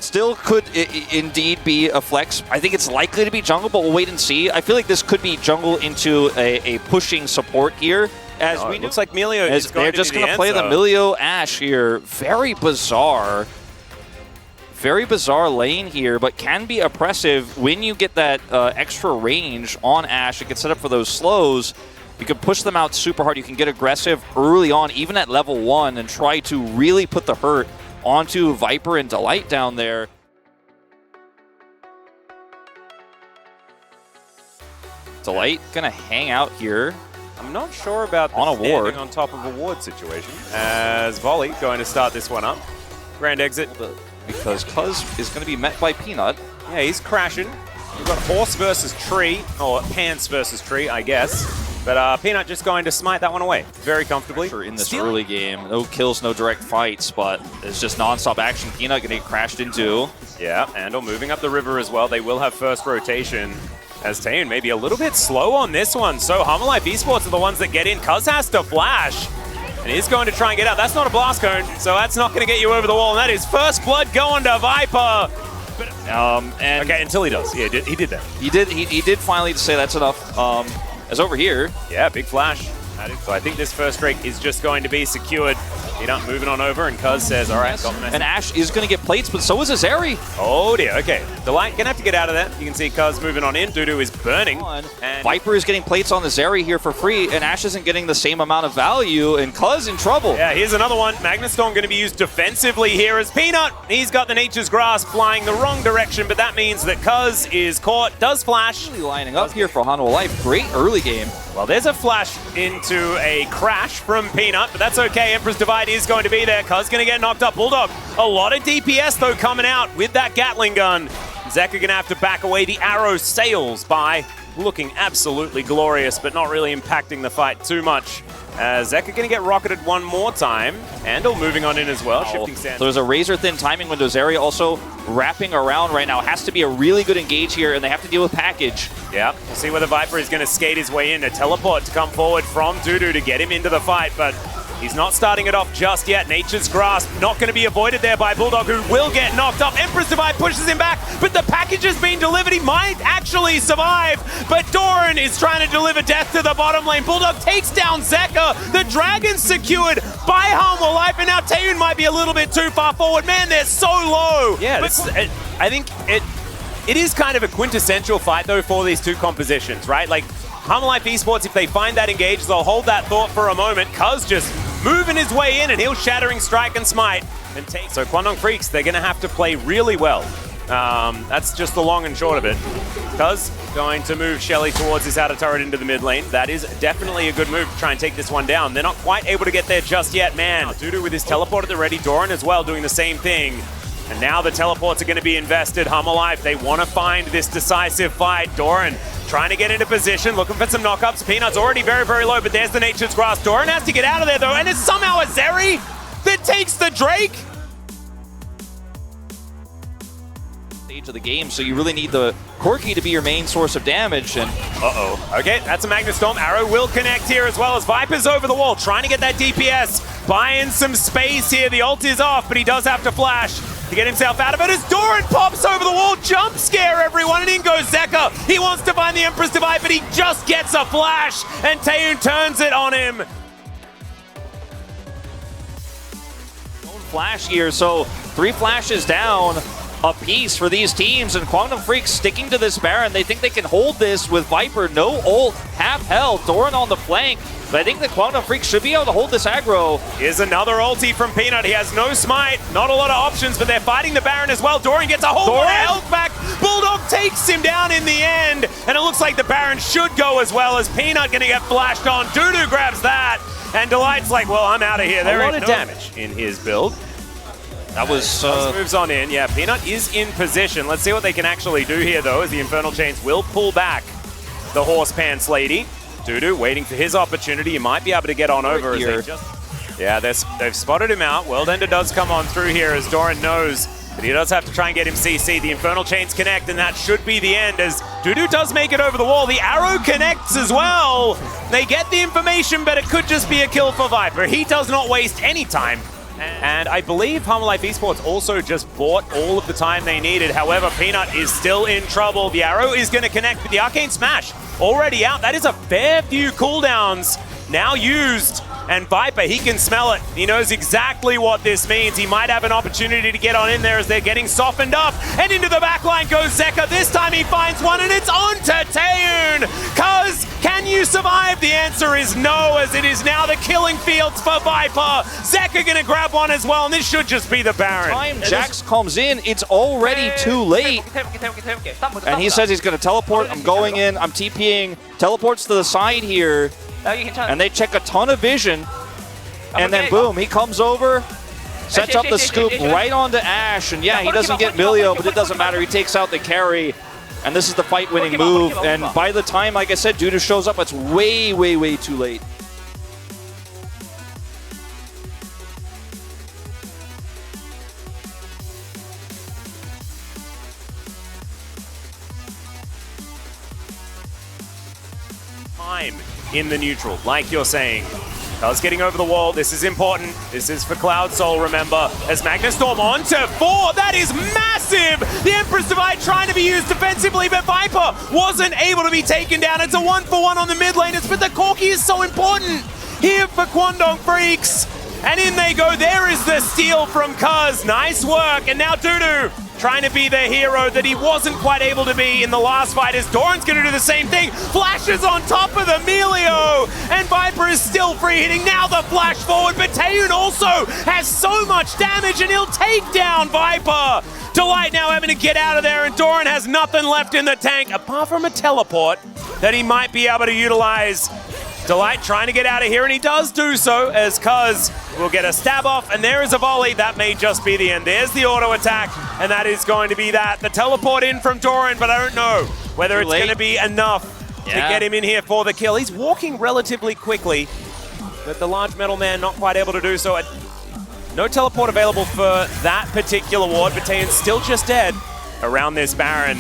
still could indeed be a flex. I think it's likely to be jungle, but we'll wait and see. I feel like this could be jungle into a pushing support here. As we looks like Milio is going they're to just be going to play the Milio Ashe here. Very bizarre. Very bizarre lane here, but can be oppressive when you get that extra range on Ashe. It can set up for those slows. You can push them out super hard. You can get aggressive early on, even at level 1, and try to really put the hurt onto Viper and Delight down there. Delight gonna hang out here. I'm not sure about the on a ward on top of a ward situation. As Volley going to start this one up. Grand exit. Because Cuzz is going to be met by Peanut. Yeah, he's crashing. We've got horse versus tree, or pants versus tree, I guess. But Peanut just going to smite that one away very comfortably. In this early game, no kills, no direct fights, but it's just non-stop action. Peanut going to get crashed into. Yeah, Andal moving up the river as well. They will have first rotation. As Taeun maybe a little bit slow on this one. So Hammerlife Esports are the ones that get in. Cuzz has to flash. And he's going to try and get out. That's not a blast cone, so that's not going to get you over the wall. And that is first blood going to Viper. Okay, until he does. Yeah, he did that. He did finally say that's enough. As over here. Yeah, big flash. So I think this first Drake is just going to be secured. Peanut moving on over, and Cuzz says, all right. And Ashe is going to get plates, but so is Azeri. Oh dear, okay. Delight going to have to get out of that. You can see Cuzz moving on in. Dudu is burning. And Viper is getting plates on the Zeri here for free, and Ashe isn't getting the same amount of value, and Cuzz in trouble. Yeah, here's another one. Magnus Storm going to be used defensively here as Peanut. He's got the Nature's Grasp flying the wrong direction, but that means that Cuzz is caught, does flash. Really lining up here for Hanwha Life. Great early game. Well, there's a flash into a crash from Peanut, but that's okay. Emperor's Divide is going to be there. Cuzz going to get knocked up. Bulldog, a lot of DPS, though, coming out with that Gatling gun. Zekka going to have to back away. The arrow sails by, looking absolutely glorious, but not really impacting the fight too much. Zekka going to get rocketed one more time. Andal moving on in as well, shifting sand. So there's a razor-thin timing window. Zeri also wrapping around right now. Has to be a really good engage here, and they have to deal with package. Yeah, we'll see whether Viper is going to skate his way in. A teleport to come forward from Dudu to get him into the fight, but he's not starting it off just yet. Nature's Grasp not going to be avoided there by Bulldog, who will get knocked up. Emperor's Divide pushes him back, but the package has been delivered. He might actually survive, but Doran is trying to deliver death to the bottom lane. Bulldog takes down Zekka. The Dragon's secured by Hanwha Life, and now Taeun might be a little bit too far forward. Man, they're so low. Yeah, I think it is kind of a quintessential fight, though, for these two compositions, right? Like, Hanwha Life Esports, if they find that engage, they'll hold that thought for a moment. Cuzz just moving his way in, and he'll Shattering Strike and Smite and take. So Kwangdong Freaks, they're going to have to play really well. That's just the long and short of it. Cuzz going to move Shelly towards his outer turret into the mid lane. That is definitely a good move to try and take this one down. They're not quite able to get there just yet, man. Dudu with his teleport at the ready. Doran as well doing the same thing. And now the teleports are going to be invested. Hanwha Life, they want to find this decisive fight. Doran trying to get into position, looking for some knockups. Peanut's already very, very low, but there's the Nature's Grasp. Doran has to get out of there, though, and it's somehow a Zeri that takes the Drake. Stage of the game, so you really need the Corki to be your main source of damage. And okay, that's a Magnus Storm. Arrow will connect here as well as Viper's over the wall, trying to get that DPS, buying some space here. The ult is off, but he does have to flash to get himself out of it as Doran pops over the wall, jump scare everyone, and in goes Zekka. He wants to find the Emperor's Divide, but he just gets a flash, and Taeun turns it on him. Flash here, so 3 flashes down a piece for these teams, and Kwangdong Freaks sticking to this Baron. They think they can hold this with Viper, no ult, half health, Doran on the flank. But I think the Kwangdong Freaks should be able to hold this aggro. Here's another ulti from Peanut. He has no smite, not a lot of options, but they're fighting the Baron as well. Doran gets a whole lot of health back. Bulldog takes him down in the end, and it looks like the Baron should go as well as Peanut gonna get flashed on. Dudu grabs that, and Delight's like, well, I'm out of here. There ain't no damage in his build. That was moves on in. Yeah, Peanut is in position. Let's see what they can actually do here, though, as the Infernal Chains will pull back the Horse Pants Lady. Dudu waiting for his opportunity. He might be able to get on over as they just... Yeah, they've spotted him out. World Ender does come on through here as Doran knows, but he does have to try and get him CC. The Infernal Chains connect, and that should be the end as Dudu does make it over the wall. The arrow connects as well. They get the information, but it could just be a kill for Viper. He does not waste any time And I believe Life Esports also just bought all of the time they needed. However, Peanut is still in trouble. The arrow is going to connect with the Arcane Smash already out. That is a fair few cooldowns now used. And Viper, he can smell it. He knows exactly what this means. He might have an opportunity to get on in there as they're getting softened up. And into the backline goes Zeka. This time he finds one, and it's on to Taeyoon. Cuzz, can you survive? The answer is no, as it is now the killing fields for Viper. Zeka gonna grab one as well, and this should just be the Baron. Time Jax comes in, it's already too late. And he says he's gonna teleport. I'm going in, I'm TPing. Teleports to the side here. And they check a ton of vision, and then boom, he comes over, sets up the scoop right onto Ashe, and yeah, he doesn't get Milio, but it doesn't matter, he takes out the carry, and this is the fight-winning move, and by the time, like I said, Dudu shows up, it's way, way, way too late. Time in the neutral, like you're saying. Cuzz getting over the wall. This is important. This is for Cloud Soul, remember. As Magnustorm onto 4. That is massive! The Empress Divide trying to be used defensively, but Viper wasn't able to be taken down. It's a 1-for-1 on the mid laners, but the Corki is so important here for Kwangdong Freaks. And in they go. There is the steal from Cuzz. Nice work. And now Dudu trying to be the hero that he wasn't quite able to be in the last fight, as Doran's going to do the same thing. Flashes on top of the Melio, and Viper is still free hitting. Now the flash forward, but Taeyoon also has so much damage, and he'll take down Viper. Delight now having to get out of there, and Doran has nothing left in the tank, apart from a teleport that he might be able to utilize. Delight trying to get out of here, and he does do so, as Cuzz will get a stab off, and there is a volley. That may just be the end. There's the auto attack, and that is going to be that. The teleport in from Doran, but I don't know whether it's going to be enough to get him in here for the kill. He's walking relatively quickly, but the large metal man not quite able to do so. No teleport available for that particular ward, but Taeyoon's still just dead around this Baron.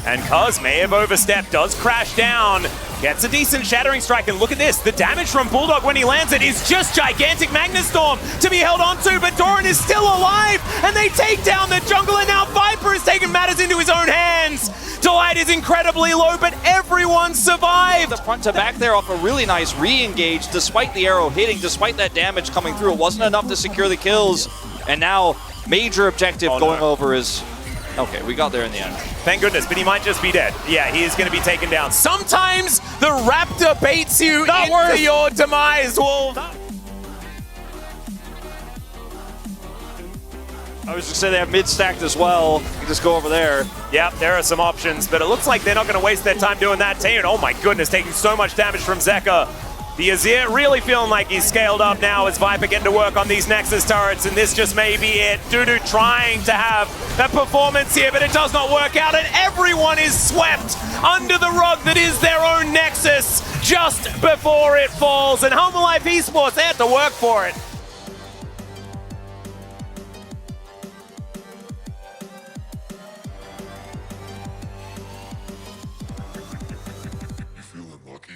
And Cuzz may have overstepped, does crash down, gets a decent Shattering Strike, and look at this, the damage from Bulldog when he lands it is just gigantic. Magnustorm to be held onto, but Doran is still alive, and they take down the jungle, and now Viper is taking matters into his own hands. Delight is incredibly low, but everyone survived. The front to back there off a really nice re-engage, despite the arrow hitting, despite that damage coming through. It wasn't enough to secure the kills, and now major objective going over is... Okay, we got there in the end. Thank goodness, but he might just be dead. Yeah, he is going to be taken down. Sometimes the Raptor baits you into your demise, Wolf. I was just saying they have mid-stacked as well. You can just go over there. Yep, there are some options, but it looks like they're not going to waste their time doing that. Taeyoon, oh my goodness, taking so much damage from Zeka. The Azir really feeling like he's scaled up now as Viper getting to work on these Nexus turrets, and this just may be it. Dudu trying to have that performance here, but it does not work out, and everyone is swept under the rug that is their own Nexus just before it falls. And Life Esports, they had to work for it. You feeling lucky?